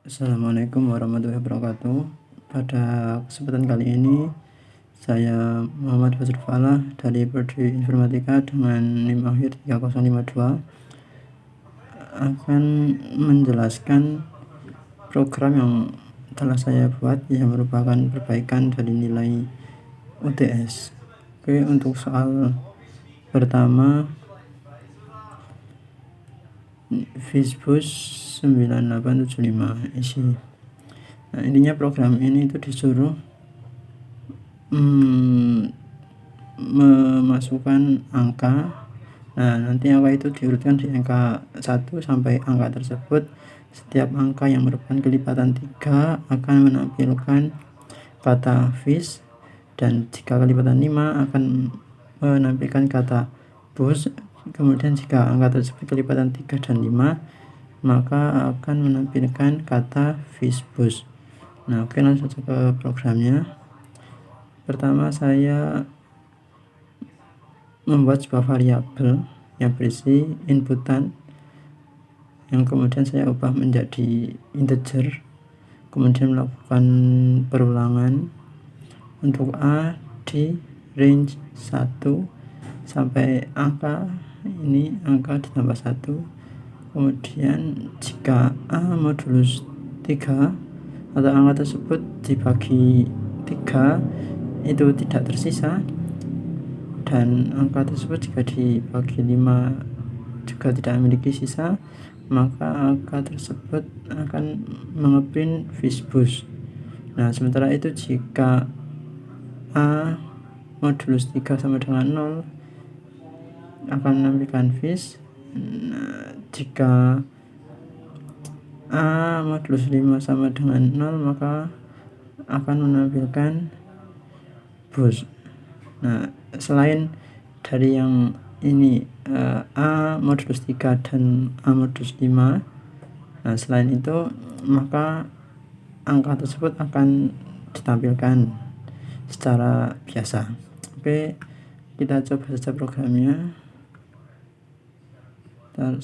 Assalamualaikum warahmatullahi wabarakatuh. Pada kesempatan kali ini saya Muhammad Fazrul Falah dari Prodi Informatika dengan NIM akhir 3052 akan menjelaskan program yang telah saya buat yang merupakan perbaikan dari nilai UTS. Oke, untuk soal pertama Fisbus 9875 isi. Nah, intinya program ini itu disuruh memasukkan angka. Nah, nanti angka itu diurutkan di angka 1 sampai angka tersebut. Setiap angka yang merupakan kelipatan 3 akan menampilkan kata fish, dan jika kelipatan 5 akan menampilkan kata bus. Kemudian jika angka tersebut kelipatan 3 dan 5 maka akan menampilkan kata fishbus. Nah, oke, langsung saja ke programnya. Pertama, saya membuat sebuah variabel yang berisi inputan yang kemudian saya ubah menjadi integer, kemudian melakukan perulangan untuk A di range 1 sampai angka ini, angka ditambah 1. Kemudian jika A modulus 3 atau angka tersebut dibagi 3 itu tidak tersisa, dan angka tersebut jika dibagi 5 juga tidak memiliki sisa, maka angka tersebut akan mengeprint fishbus. Nah, sementara itu jika A modulus 3 sama dengan 0 akan menampilkan fish. Nah, jika A modulus 5 sama dengan 0 maka akan menampilkan bus. Nah, selain dari yang ini A modulus 3 dan A modulus 5, nah selain itu maka angka tersebut akan ditampilkan secara biasa. Oke, kita coba saja programnya. Kita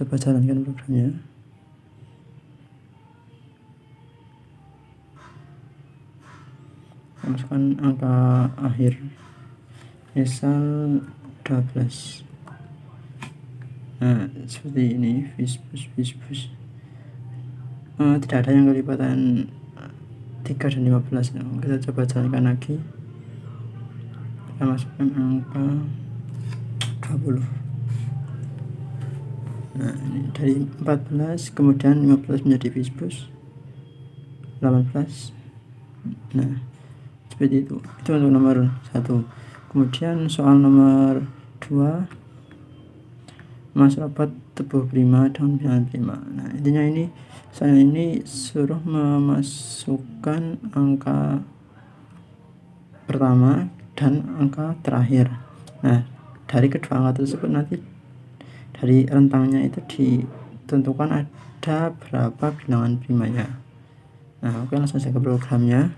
coba jalankan programnya. Masukkan angka akhir, misal 12. Nah, seperti ini, fishbus. Tidak ada yang kelipatan 3 dan 15. Kita coba jalankan lagi. Kita masukkan angka 20. Nah, ini dari 14 kemudian 15 menjadi fishbus 18. Nah, seperti itu untuk nomor 1. Kemudian soal nomor 2, masalah tebu prima daun bilangan prima. Nah, intinya ini saya suruh memasukkan angka pertama dan angka terakhir. Nah, dari kedua angka tersebut nanti dari rentangnya itu ditentukan ada berapa bilangan primanya. Nah, oke, langsung saja ke programnya.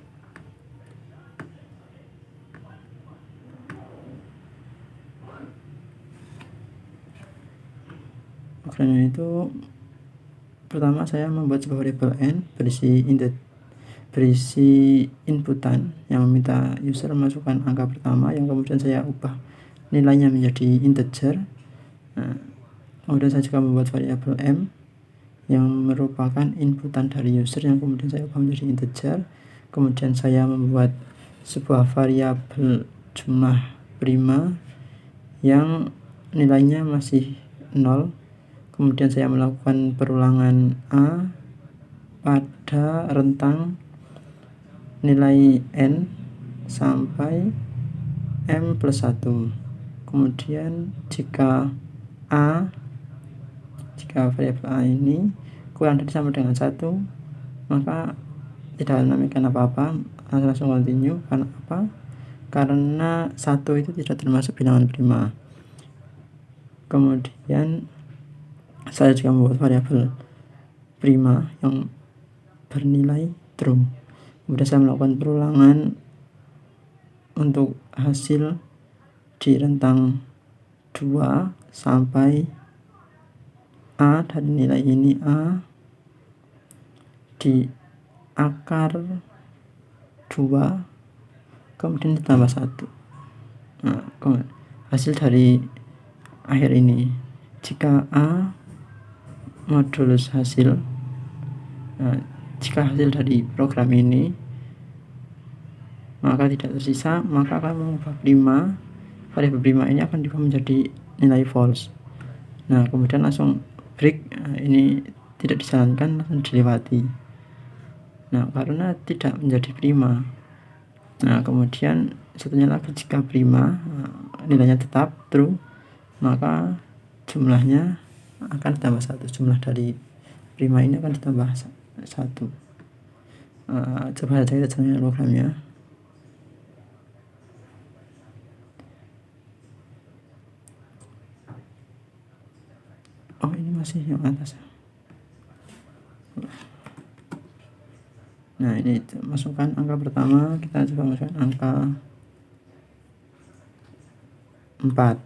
Programnya itu pertama saya membuat sebuah variabel n berisi inputan yang meminta user memasukkan angka pertama yang kemudian saya ubah nilainya menjadi integer. Nah, kemudian saya juga membuat variabel m yang merupakan inputan dari user yang kemudian saya ubah menjadi integer. Kemudian saya membuat sebuah variabel jumlah prima yang nilainya masih 0. Kemudian saya melakukan perulangan A pada rentang nilai n sampai m plus 1. Kemudian jika variabel A ini kurang dari sama dengan 1 maka tidak menambahkan apa-apa, langsung continue. Karena apa? Karena 1 itu tidak termasuk bilangan prima. Kemudian saya juga membuat variabel prima yang bernilai true. Kemudian saya melakukan perulangan untuk hasil di rentang 2 sampai A dari nilai ini A di akar 2 kemudian ditambah 1. Nah, hasil dari akhir ini jika A modulus hasil, jika hasil dari program ini maka tidak tersisa, maka akan mengubah prima. Variabel prima ini akan diubah menjadi nilai false. Nah, kemudian langsung break, ini tidak dijalankan, langsung dilewati. Nah, karena tidak menjadi prima. Nah, kemudian satunya lagi, jika prima nilainya tetap true, maka jumlahnya akan ditambah 1. Jumlah dari prima ini akan ditambah 1. Coba saja kita jalankan programnya. Oh, ini masih yang atas. Nah, ini masukkan angka pertama, kita coba masukkan angka 4.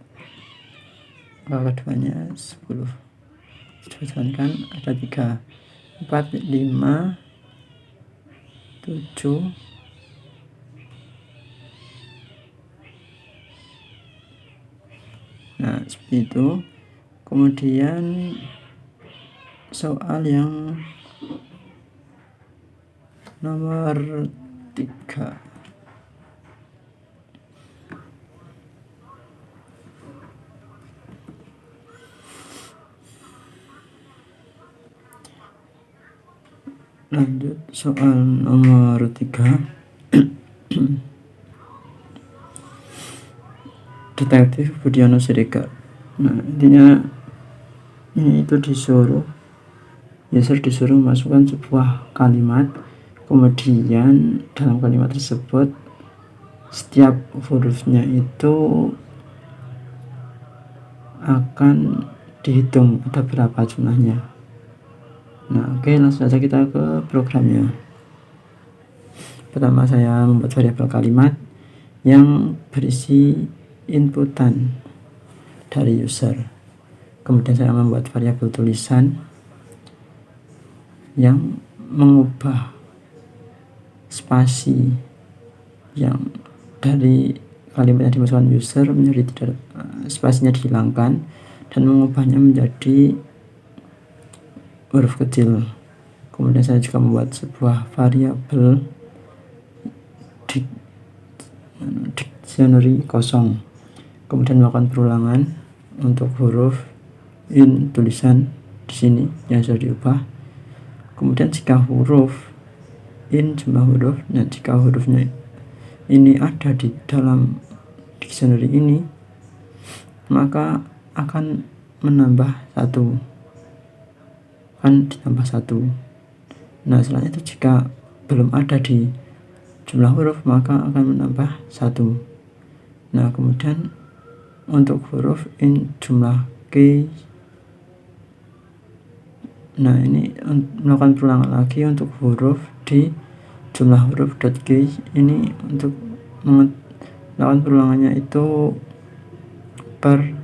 Angka keduanya 10. Coba jalankan, ada 3, 4, 5, 7, nah seperti itu. Kemudian soal yang nomor 3. Lanjut soal nomor 3. Detektif Budiono Siregar. Nah, intinya ini itu disuruh masukkan sebuah kalimat, kemudian dalam kalimat tersebut setiap hurufnya itu akan dihitung ada berapa jumlahnya. Nah, oke, langsung saja kita ke programnya. Pertama, saya membuat variabel kalimat yang berisi inputan dari user. Kemudian saya membuat variabel tulisan yang mengubah spasi yang dari kalimat yang dimasukkan user menjadi tidak, spasinya dihilangkan dan mengubahnya menjadi huruf kecil. Kemudian saya juga membuat sebuah variabel dictionary kosong, kemudian melakukan perulangan untuk huruf in tulisan di sini yang sudah diubah. Kemudian jika huruf in jumlah huruf, nah jika hurufnya ini ada di dalam dictionary ini, maka akan menambah 1, akan ditambah 1. Nah, selanjutnya itu jika belum ada di jumlah huruf, maka akan menambah 1. Nah, kemudian untuk huruf in jumlah key, nah ini melakukan perulangan lagi untuk huruf di jumlah huruf .key. Ini untuk melakukan perulangannya itu per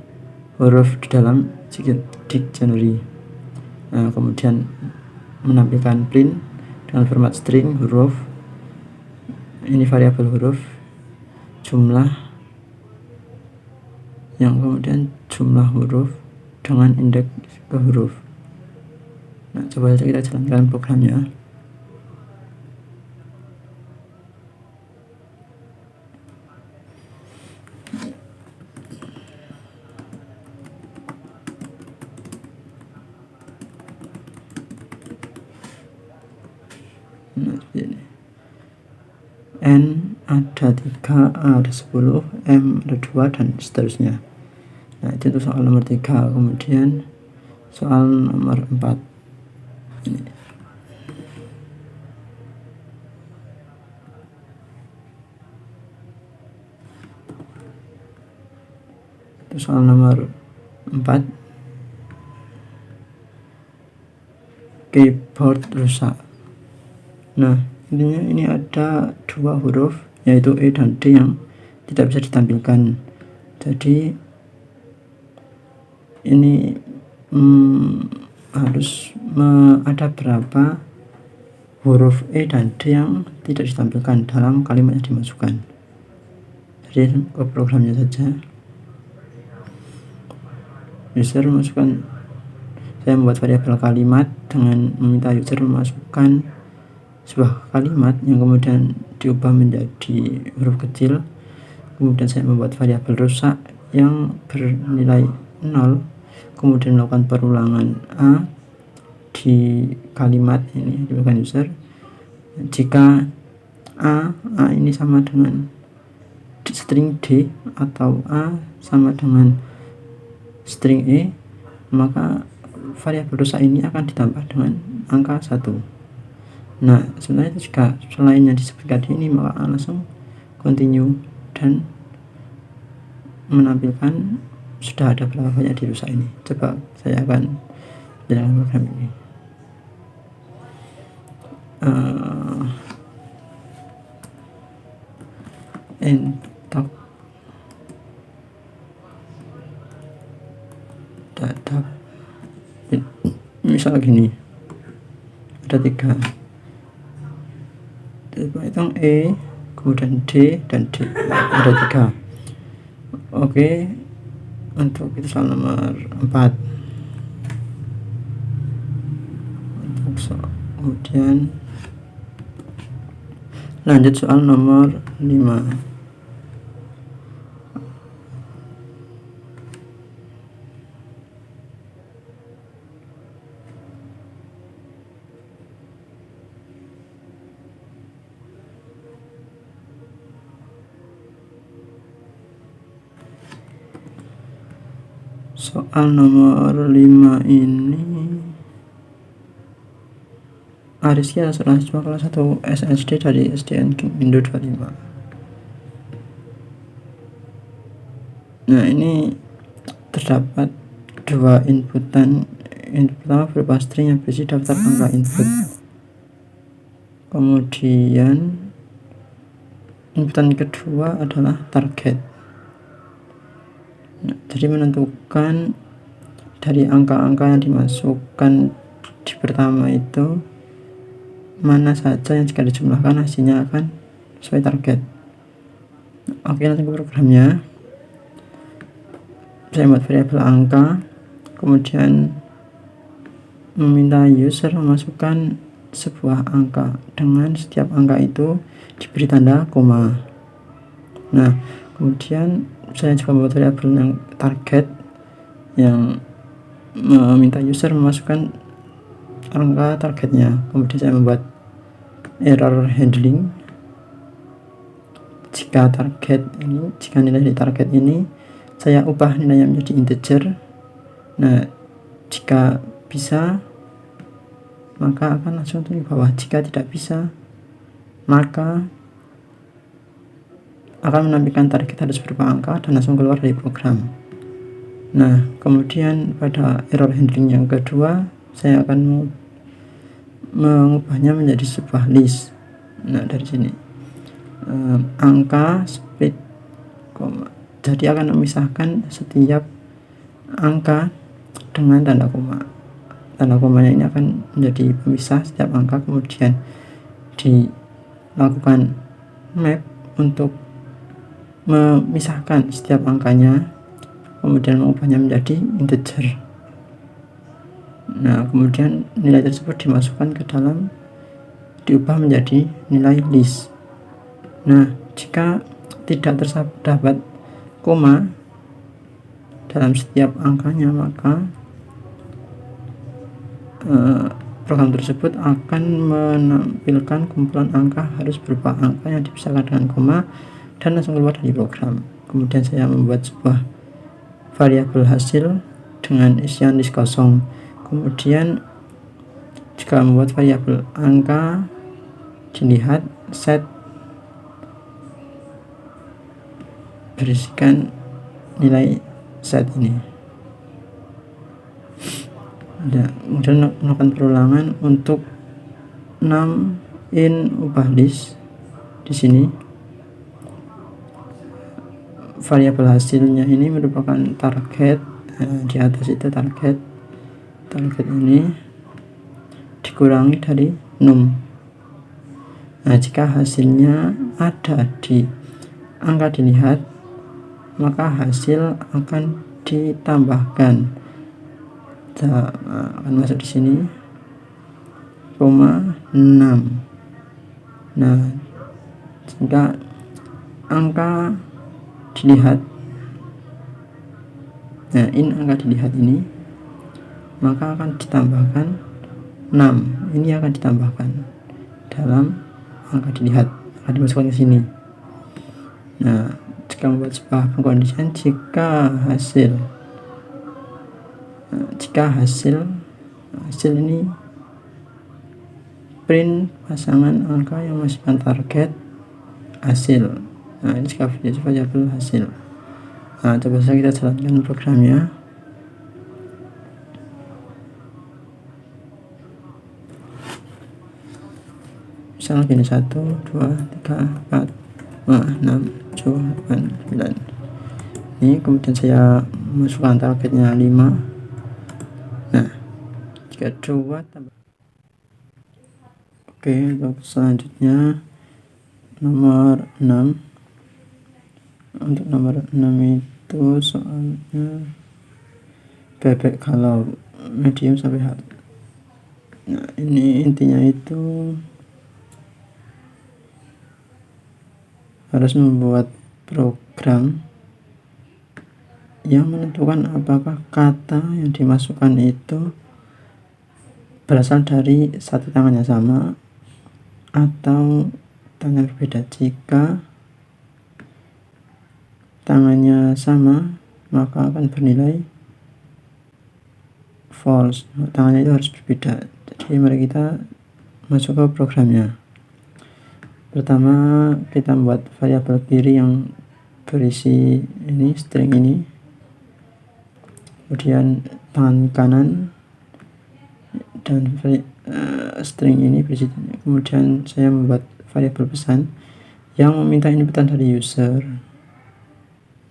huruf di dalam dictionary. Nah, kemudian menampilkan print dengan format string huruf, ini variabel huruf, jumlah, yang kemudian jumlah huruf dengan indeks ke huruf. Nah, coba saja kita jalankan programnya. Nah, seperti ini. N ada 3, A ada 10, M ada 2, dan seterusnya. Nah, itu soal nomor 3. Kemudian soal nomor 4 ini. Itu soal nomor 4, keyboard rusak. Nah, intinya ini ada 2 huruf yaitu E dan D yang tidak bisa ditampilkan. Jadi ini harus ada berapa huruf E dan D yang tidak ditampilkan dalam kalimat yang dimasukkan. Jadi ke programnya saja. User memasukkan, saya membuat variabel kalimat dengan meminta user memasukkan sebuah kalimat yang kemudian diubah menjadi huruf kecil. Kemudian saya membuat variabel rusak yang bernilai 0, kemudian melakukan perulangan A di kalimat ini diberikan user. Jika A ini sama dengan string D atau A sama dengan string E, maka variabel rusak ini akan ditambah dengan angka 1. Nah, sebenarnya jika selain yang disebutkan ini, maka langsung continue dan menampilkan sudah ada berapa banyak di rusak ini. Coba saya akan jalankan program ini. Enter data, misal gini, ada 3, hitung E, kemudian D dan D, ada 3. Oke, untuk itu soal nomor 4. Kemudian lanjut soal nomor 5. Soal nomor 5 ini Ariskia adalah siswa kelas 1 SSD dari SDN Indo 25. Nah, ini terdapat 2 inputan. Input pertama berupa string yang berisi daftar angka input. Kemudian inputan kedua adalah target. Nah, jadi menentukan dari angka-angka yang dimasukkan di pertama itu mana saja yang jika dijumlahkan hasilnya akan sesuai target. Oke, langsung ke programnya. Saya buat variabel angka, kemudian meminta user memasukkan sebuah angka dengan setiap angka itu diberi tanda koma. Nah, kemudian saya juga membuat variabel yang target yang meminta user memasukkan angka targetnya. Kemudian saya membuat error handling. Jika nilai dari target ini saya ubah nilainya menjadi integer. Nah, jika bisa maka akan langsung turun ke bawah. Jika tidak bisa maka akan menampilkan target harus berupa angka dan langsung keluar dari program. Nah, kemudian pada error handling yang kedua saya akan mengubahnya menjadi sebuah list. Nah, dari sini angka split koma, jadi akan memisahkan setiap angka dengan tanda koma. Tanda komanya ini akan menjadi pemisah setiap angka, kemudian dilakukan map untuk memisahkan setiap angkanya, kemudian mengubahnya menjadi integer. Nah, kemudian nilai tersebut dimasukkan ke dalam, diubah menjadi nilai list. Nah, jika tidak terdapat koma dalam setiap angkanya, maka program tersebut akan menampilkan kumpulan angka harus berupa angka yang dipisahkan dengan koma dan langsung keluar dari program. Kemudian saya membuat sebuah variabel hasil dengan isian list kosong. Kemudian jika membuat variabel angka, dilihat set berisikan nilai set ini. Ya, kemudian melakukan perulangan untuk 6 in ubah list di sini. variabel hasilnya ini merupakan target. Di atas itu target ini dikurangi dari num. Nah, jika hasilnya ada di angka dilihat, maka hasil akan ditambahkan. Akan masuk di sini, 6. Nah, jika angka dilihat, angka dilihat ini, maka akan ditambahkan 6. Ini akan ditambahkan dalam angka dilihat, akan dimasukkan ke sini. Nah, jika membuat sebuah pengkondisian, jika hasil ini print pasangan angka yang masukkan target hasil. Nah, ini jika variabel hasil. Nah, coba saja kita jalankan programnya. Misalnya gini, 1, 2, 3, 4, 5, 6, 7, 8, 9. Ini kemudian saya masukkan targetnya 5. Nah, jika 2 tambah. Oke, untuk selanjutnya nomor 6. Untuk nomor 6 itu soalnya bebek kalau medium sampai hard. Nah, ini intinya itu harus membuat program yang menentukan apakah kata yang dimasukkan itu berasal dari satu tangan yang sama atau tangan berbeda. Jika tangannya sama, maka akan bernilai false. Tangannya itu harus berbeda. Jadi mari kita masuk ke programnya. Pertama, kita membuat variabel kiri yang berisi ini, string ini. Kemudian tangan kanan dan string ini berisi. Kemudian saya membuat variabel pesan yang meminta inputan dari user.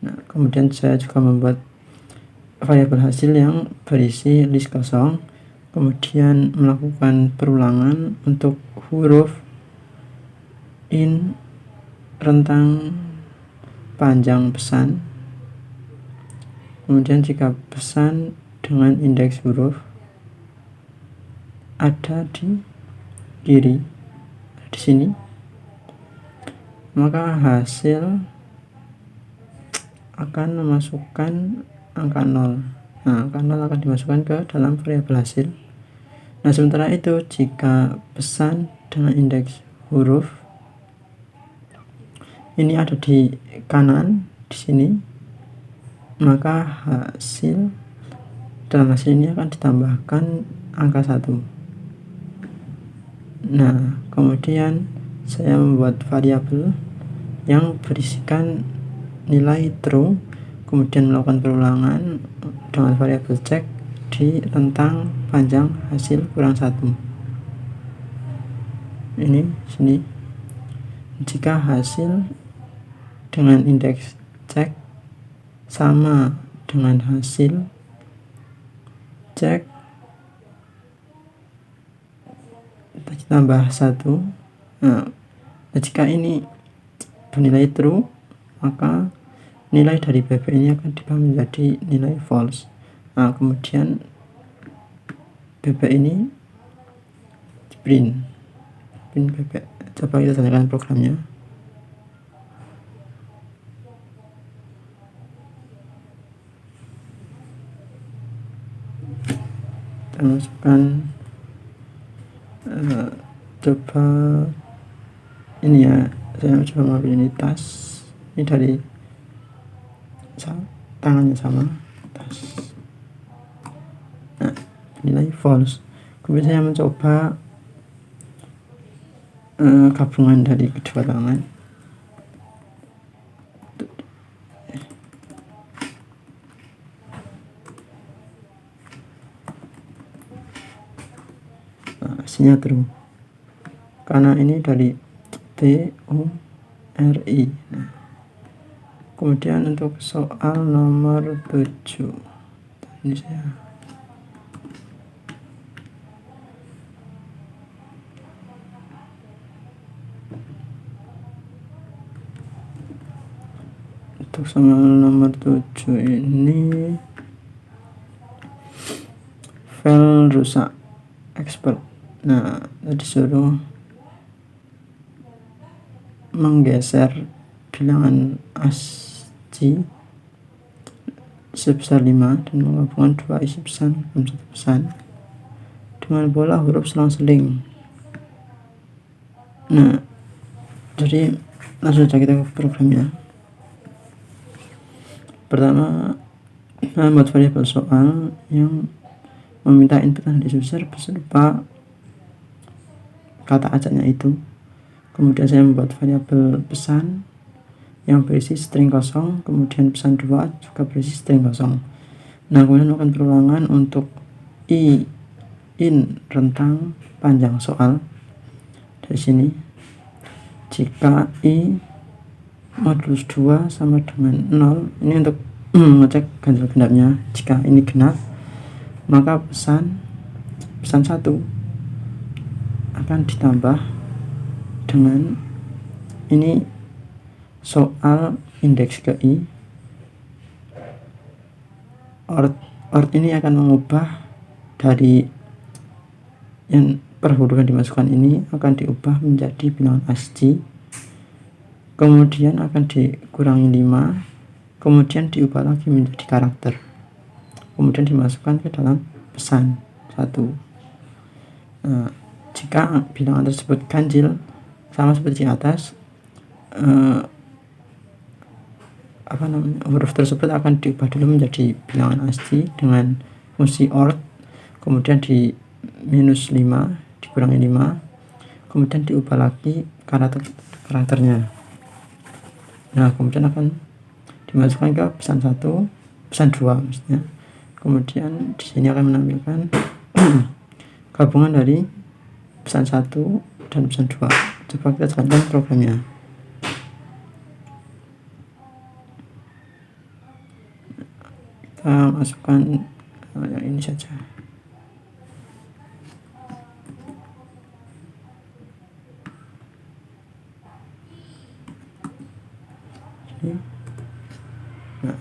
Nah, kemudian saya juga membuat variabel hasil yang berisi list kosong. Kemudian melakukan perulangan untuk huruf in rentang panjang pesan. Kemudian jika pesan dengan indeks huruf ada di kiri, di sini, maka hasil akan memasukkan angka 0. Nah, angka 0 akan dimasukkan ke dalam variabel hasil. Nah, sementara itu jika pesan dengan indeks huruf ini ada di kanan di sini, maka dalam hasil ini akan ditambahkan angka 1. Nah, kemudian saya membuat variabel yang berisikan nilai true, kemudian melakukan perulangan dengan variabel cek di rentang panjang hasil kurang 1. Ini sini, jika hasil dengan indeks cek sama dengan hasil cek tambah 1. Nah, jika ini bernilai true, maka nilai dari BB ini akan diubah menjadi nilai false. Nah, kemudian BB ini print BB. Coba kita jalankan programnya. Kita masukkan coba ini ya, saya coba mengambil ini tas, ini dari tangannya sama, tas. Nah, nilai false. Kemudian saya mencoba gabungan dari kedua tangan. Nah, hasilnya true karena ini dari TURI. Nah, Kemudian untuk soal nomor 7 ini saya untuk soal nomor 7 ini file rusak expert. Nah, disuruh menggeser bilangan ASCII sebesar 5 dan menggabungkan dua isi pesan dalam satu pesan dengan pola huruf selang-seling. Nah, jadi langsung saja kita ke programnya. Pertama, membuat variabel soal yang meminta input analis user berupa kata ajaknya itu. Kemudian saya membuat variabel pesan yang berisi string kosong, kemudian pesan 2 juga berisi string kosong. Nah, kemudian melakukan perulangan untuk in rentang panjang soal dari sini. Jika i modulus 2 sama dengan 0, ini untuk mengecek ganjil genapnya. Jika ini genap, maka pesan 1 akan ditambah dengan ini soal indeks ke i. Ort ini akan mengubah dari yang per huruf yang dimasukkan ini akan diubah menjadi bilangan ASCII, kemudian akan dikurangi 5, kemudian diubah lagi menjadi karakter, kemudian dimasukkan ke dalam pesan 1. Nah, jika bilangan tersebut ganjil sama seperti di atas, huruf tersebut akan diubah dulu menjadi bilangan ASCII dengan fungsi ort, kemudian di minus 5 dikurangi 5, kemudian diubah lagi karakternya. Nah, kemudian akan dimasukkan ke pesan 1, pesan 2 maksudnya. Kemudian di sini akan menampilkan gabungan dari pesan 1 dan pesan 2. Coba kita jalankan programnya. Kita masukkan yang ini saja. Nah,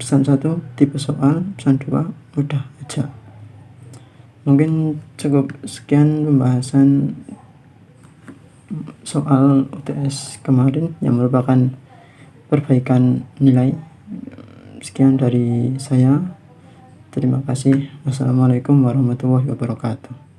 pesan 1 tipe soal, pesan 2 mudah aja. Mungkin cukup sekian pembahasan soal UTS kemarin yang merupakan perbaikan nilai. Sekian dari saya. Terima kasih. Wassalamualaikum warahmatullahi wabarakatuh.